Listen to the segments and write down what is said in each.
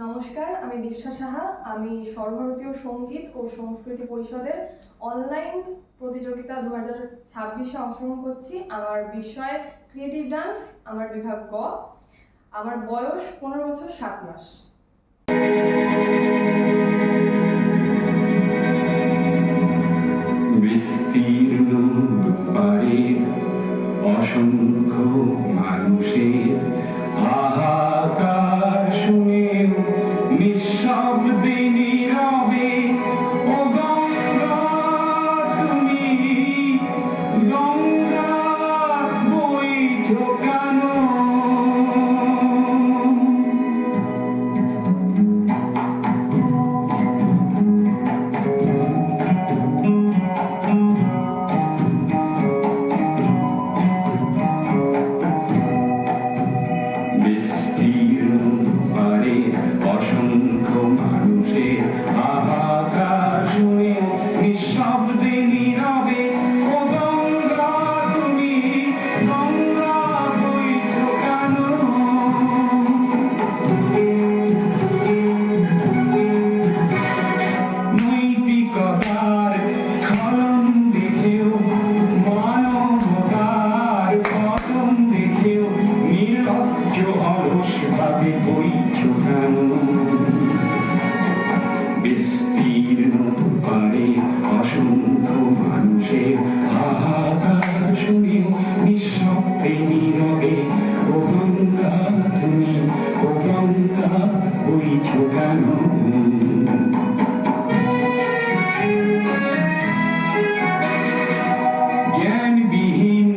নমস্কার, আমি দীপশা সাহা। আমি সর্বভারতীয় সঙ্গীত ও সংস্কৃতি পরিষদের অনলাইন প্রতিযোগিতা 2026-এ অংশগ্রহণ করছি। আমার বিষয় ক্রিয়েটিভ ডান্স, আমার বিভাগ গ। আমার বয়স 15 বছর 7 মাস। বিস্তীর্ণ দুপারের অসংখ্য মানুষের হাহাকার শুনেও নিঃশব্দে নীরবে ও গঙ্গা তুমি গঙ্গা বইছো কেন? অসংখ্য মানুষের হাহাকার শুনে নিঃশব্দে নীরবে ও গঙ্গা তুমি গঙ্গা বইছো কেন? নৈতিকতার স্খলন দেখেও মানবতার পতন দেখেও নির্লজ্জ অলসভাবে বইছো কেন? বিস্তীর্ণ পারে অসংখ্য মানুষের হাহাকার শুনেও নিঃশব্দে নীরবে ও গঙ্গা তুমি ও গঙ্গা বইছো কেন? জ্ঞানবিহীন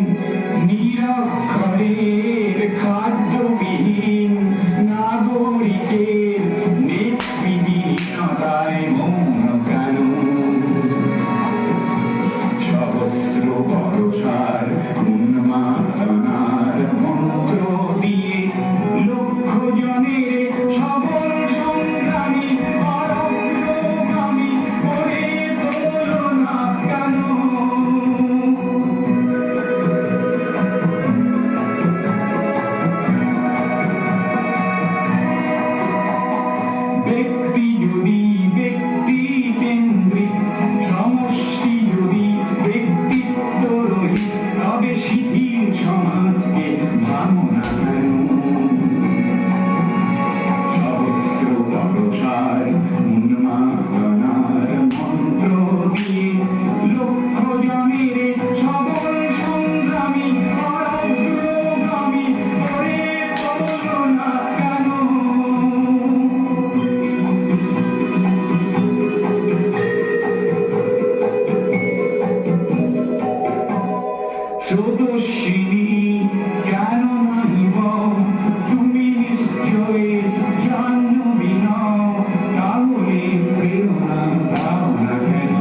নিরক্ষরের খাদ্যবিহীন নাগরিকের নেতৃহীনতায় মৌন কেন? সহস্র বর্ষার উন্মাদনার মন্ত্র দিয়ে লক্ষ জনের সবল সংগ্রামী অরগ্রগামী করে তোলো না কেন? ব্যক্তি যদি ব্যক্তি কেন্দ্রিক, সমষ্টি যদি ব্যক্তিত্ব রহিত, তবে শিথিল সমাজকে ভাঙো না কেন? সহস্র বর্ষার উন্মাদনার মন্ত্র দিয়ে লক্ষ জনের সবল সংগ্রামী অরগ্রগামী করে তোলো না কেন? স্রোতস্বিনী কেন নাহিব তুমি নিশ্চয় জাহ্নবী নও, তাহলে প্রেরণা দাও না কেন?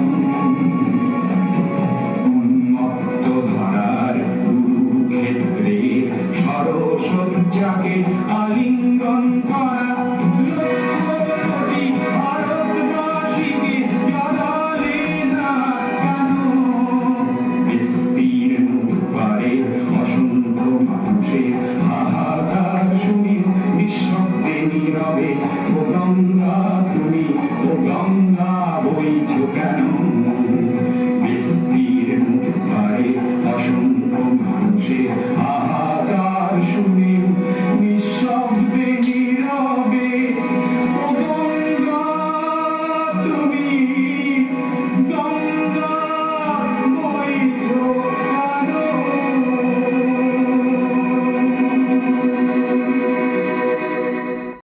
উন্মত্ত ধারার কুরুক্ষেত্রে সরসজ্জাকে আলিঙ্গন করা লক্ষ ভারতবাসীকে জড়ালে না কেন? বিস্তীর্ণ পারে অসংখ্য মানুষের হাহাকার শুনে নিঃশব্দে নীরবে ও গঙ্গা তুমি ও গঙ্গা বইছো কেন? বিস্তীর্ণ পারে অসংখ্য মানুষের হাহাকার শুনে নিঃশব্দে নীরবে ও গঙ্গা তুমি